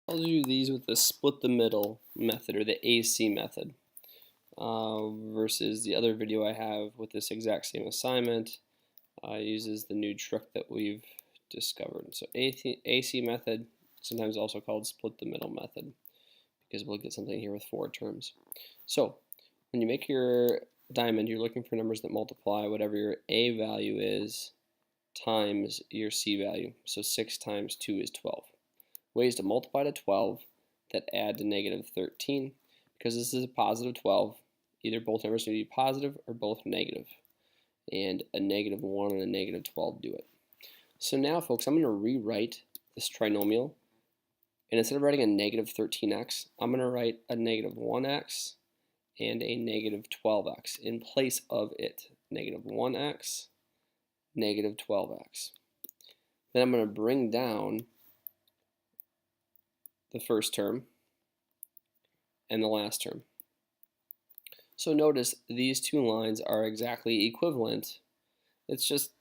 I'll do these with the split the middle method, or the AC method, versus the other video I have with this exact same assignment uses the new trick that we've discovered. So AC method, sometimes also called split the middle method, because we'll get something here with 4 terms. So when you make your diamond, you're looking for numbers that multiply whatever your A value is times your C value. So 6 times 2 is 12. Ways to multiply to 12 that add to negative 13. Because this is a positive 12, either both numbers need to be positive or both negative. And a negative 1 and a negative 12 do it. So now, folks, I'm going to rewrite this trinomial. And instead of writing a negative 13x, I'm going to write a negative 1x and a negative 12x in place of it. Negative 1x, negative 12x. Then I'm going to bring down the first term and the last term. So notice these two lines are exactly equivalent. It's just,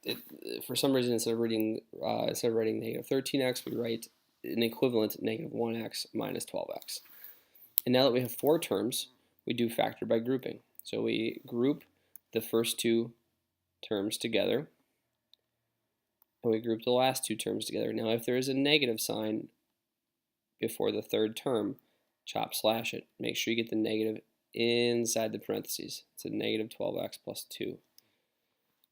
for some reason, instead of writing negative 13x, we write an equivalent negative 1x minus 12x. And now that we have 4 terms, we do factor by grouping. So we group the first 2 terms together, and we group the last 2 terms together. Now if there is a negative sign before the third term, chop slash it. Make sure you get the negative inside the parentheses. It's a negative 12x plus 2.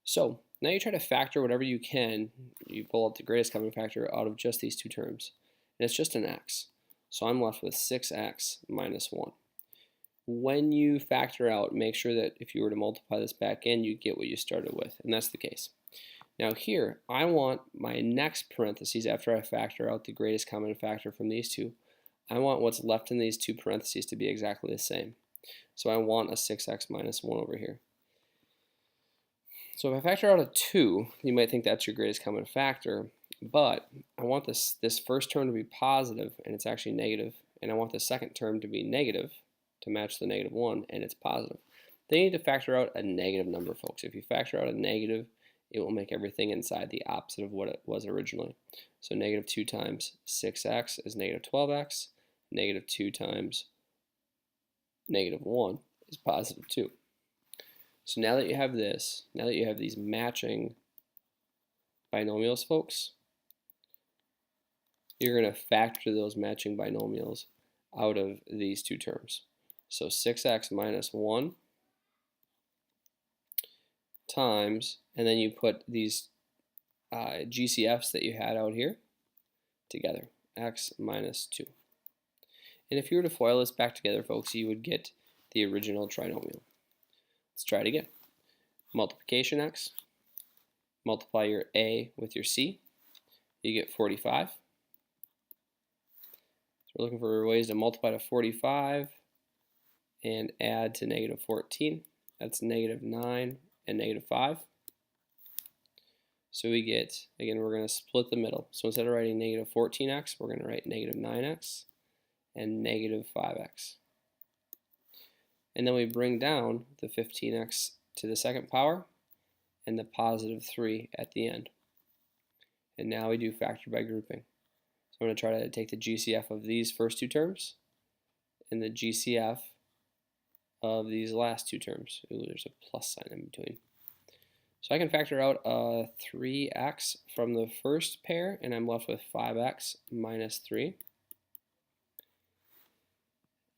So now you try to factor whatever you can. You pull out the greatest common factor out of just these 2 terms. And it's just an x. So I'm left with 6x minus 1. When you factor out, make sure that if you were to multiply this back in, you get what you started with. And that's the case. Now here, I want my next parentheses after I factor out the greatest common factor from these 2. I want what's left in these 2 parentheses to be exactly the same. So I want a 6x minus 1 over here. So if I factor out a 2, you might think that's your greatest common factor, but I want this first term to be positive, and it's actually negative, and I want the second term to be negative to match the negative 1, and it's positive. Then you need to factor out a negative number, folks. If you factor out a negative, it will make everything inside the opposite of what it was originally. So negative 2 times 6x is negative 12x. Negative 2 times negative 1 is positive 2. So now that you have this, now that you have these matching binomials, folks, you're going to factor those matching binomials out of these 2 terms. So 6x minus 1 times, and then you put these GCFs that you had out here together, x minus 2. And if you were to FOIL this back together, folks, you would get the original trinomial. Let's try it again. Multiplication x, multiply your a with your c, you get 45. So we're looking for ways to multiply to 45 and add to negative 14. That's negative 9 and negative 5. So we get, again, we're going to split the middle. So instead of writing negative 14x, we're going to write negative 9x and negative 5x. And then we bring down the 15x to the second power and the positive 3 at the end. And now we do factor by grouping. So I'm going to try to take the GCF of these first 2 terms and the GCF of these last 2 terms. Ooh, there's a plus sign in between. So I can factor out 3x from the first pair, and I'm left with 5x minus 3.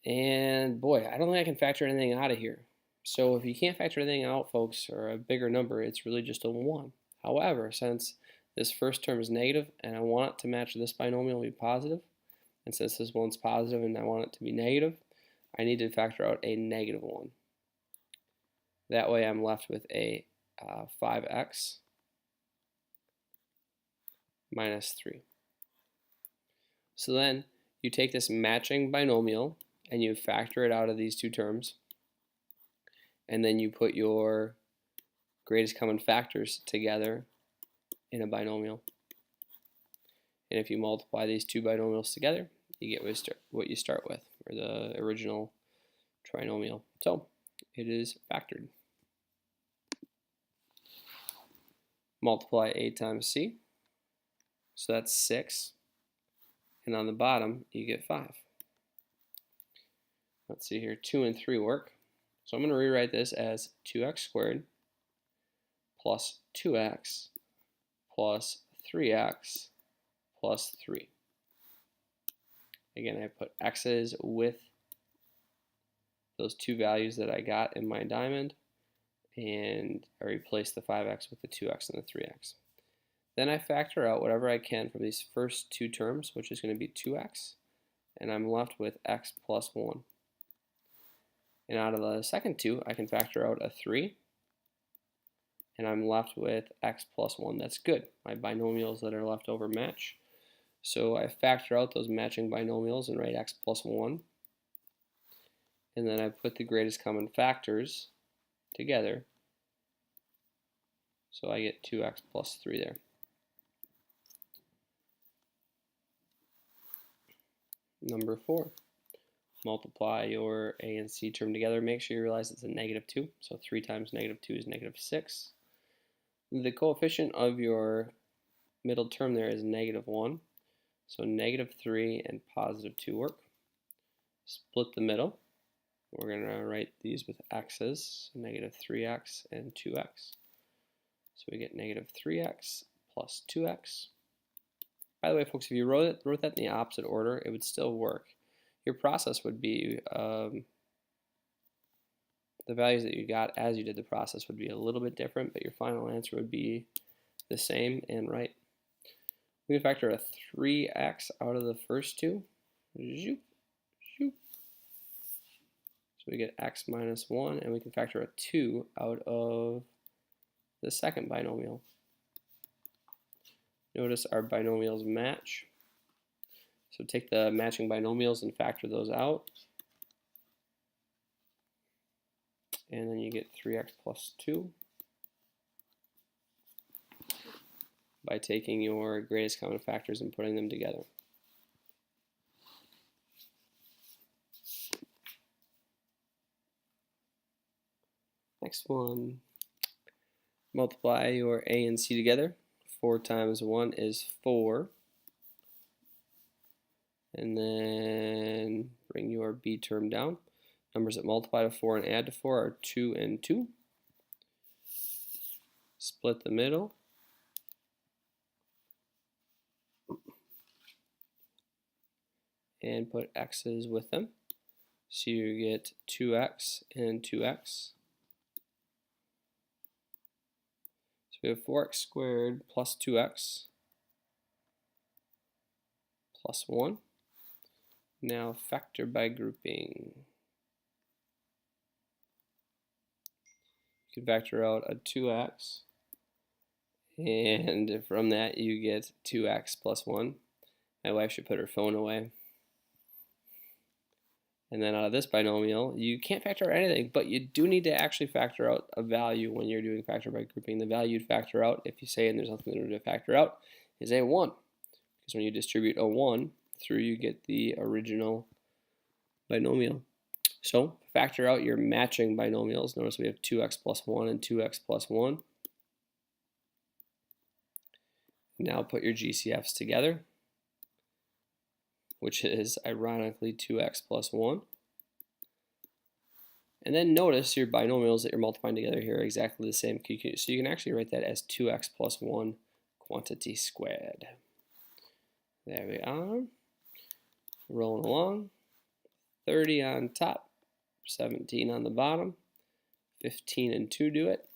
And boy, I don't think I can factor anything out of here. So if you can't factor anything out, folks, or a bigger number, it's really just a 1. However, since this first term is negative, and I want it to match this binomial to be positive, and since this one's positive and I want it to be negative, I need to factor out a negative 1. That way I'm left with a 5x minus 3. So then you take this matching binomial and you factor it out of these 2 terms, and then you put your greatest common factors together in a binomial. And if you multiply these 2 binomials together, you get what you start with, or the original trinomial. So it is factored. Multiply a times c, so that's 6, and on the bottom you get 5. Let's see here, 2 and 3 work. So I'm going to rewrite this as 2x squared plus 2x plus 3x plus 3. Again, I put x's with those two values that I got in my diamond, and I replace the 5x with the 2x and the 3x. Then I factor out whatever I can from these first two terms, which is going to be 2x, and I'm left with x plus 1. And out of the second two, I can factor out a 3, and I'm left with x plus 1. That's good. My binomials that are left over match. So I factor out those matching binomials and write x plus 1. And then I put the greatest common factors together. So I get 2x plus 3 there. Number 4. Multiply your a and c term together. Make sure you realize it's a -2. So 3 times -2 is -6. The coefficient of your middle term there is -1. So -3 and +2 work. Split the middle. We're going to write these with x's, -3x and 2x. So we get -3x plus 2x. By the way, folks, if you wrote that in the opposite order, it would still work. Your process would be, the values that you got as you did the process would be a little bit different, but your final answer would be the same and right. We can factor a 3x out of the first two. Zoop, zoop. So we get x minus 1, and we can factor a 2 out of the second binomial. Notice our binomials match. So take the matching binomials and factor those out. And then you get 3x plus 2 by taking your greatest common factors and putting them together. Next one, multiply your a and c together. 4 times 1 is 4. And then bring your b term down. Numbers that multiply to 4 and add to 4 are 2 and 2. Split the middle. And put x's with them. So you get 2x and 2x. So we have 4x squared plus 2x plus 1. Now factor by grouping. You can factor out a 2x, and from that you get 2x plus 1. My wife should put her phone away. And then out of this binomial, you can't factor out anything, but you do need to actually factor out a value when you're doing factor by grouping. The value you'd factor out, if you say and there's nothing to factor out, is a 1. Because when you distribute a 1 through, you get the original binomial. So factor out your matching binomials. Notice we have 2x plus 1 and 2x plus 1. Now put your GCFs together, which is ironically 2x plus 1. And then notice your binomials that you're multiplying together here are exactly the same. So you can actually write that as 2x plus 1 quantity squared. There we are. Rolling along. 30 on top, 17 on the bottom. 15 and 2 do it.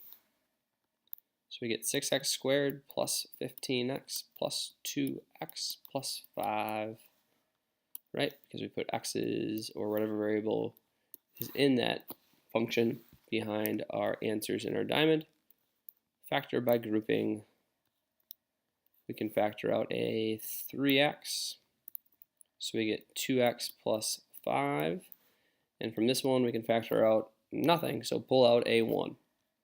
So we get 6x squared plus 15x plus 2x plus 5. Right? Because we put x's or whatever variable is in that function behind our answers in our diamond. Factor by grouping. We can factor out a 3x. So we get 2x plus 5. And from this one we can factor out nothing. So pull out a 1.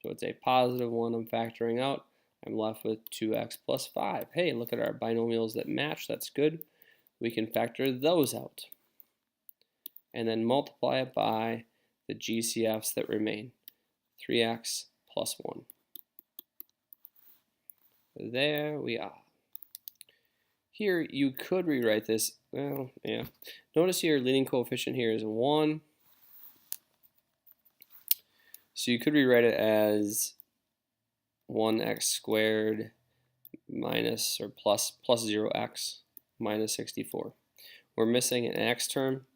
So it's a positive 1 I'm factoring out. I'm left with 2x plus 5. Hey, look at our binomials that match. That's good. We can factor those out. And then multiply it by the GCFs that remain. 3x plus 1. There we are. Here you could rewrite this well, yeah. Notice your leading coefficient here is 1. So you could rewrite it as 1x squared minus or plus 0x minus 64. We're missing an x term,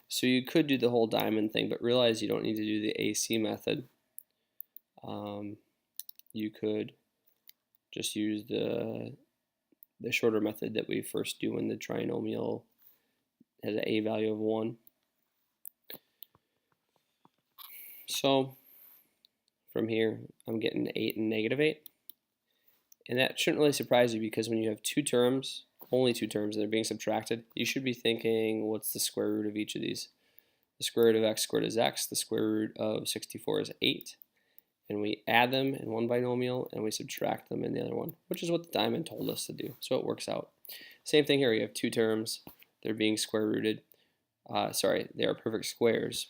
so you could do the whole diamond thing, but realize you don't need to do the AC method. You could just use the shorter method that we first do when the trinomial has an a value of 1. So from here, I'm getting 8 and negative 8. And that shouldn't really surprise you, because when you have two terms, only two terms, and they're being subtracted, you should be thinking, what's the square root of each of these? The square root of x squared is x, the square root of 64 is 8. And we add them in one binomial and we subtract them in the other one, which is what the diamond told us to do. So it works out. Same thing here, you have two terms, they're being square rooted. They are perfect squares,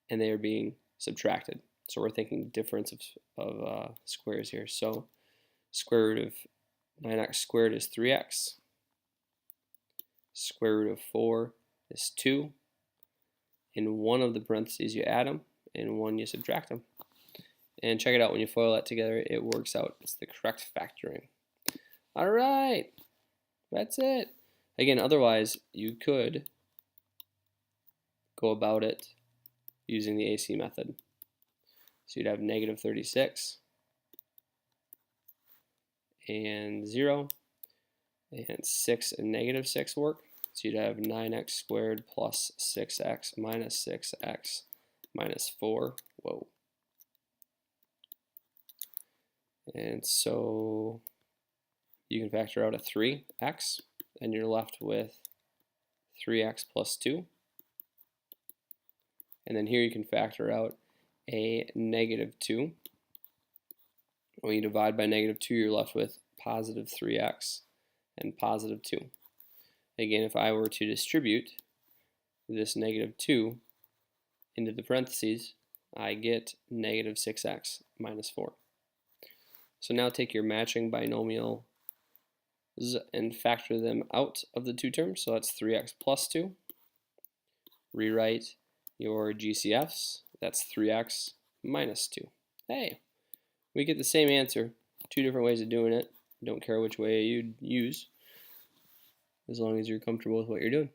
and they are being subtracted. So we're thinking difference of squares here. So square root of 9x squared is 3x. Square root of 4 is 2. In one of the parentheses you add them, in one you subtract them. And check it out, when you FOIL that together, it works out. It's the correct factoring. All right, that's it. Again, otherwise, you could go about it using the AC method. So you'd have negative 36 and 0, and 6 and negative 6 work. So you'd have 9x squared plus 6x minus 6x minus 4. Whoa. And so you can factor out a 3x, and you're left with 3x plus 2. And then here you can factor out a negative 2. When you divide by negative 2, you're left with positive 3x and positive 2. Again, if I were to distribute this negative 2 into the parentheses, I get negative 6x minus 4. So now take your matching binomials and factor them out of the two terms. So that's 3x plus 2. Rewrite your GCFs. That's 3x minus 2. Hey, we get the same answer. Two different ways of doing it. Don't care which way you use, as long as you're comfortable with what you're doing.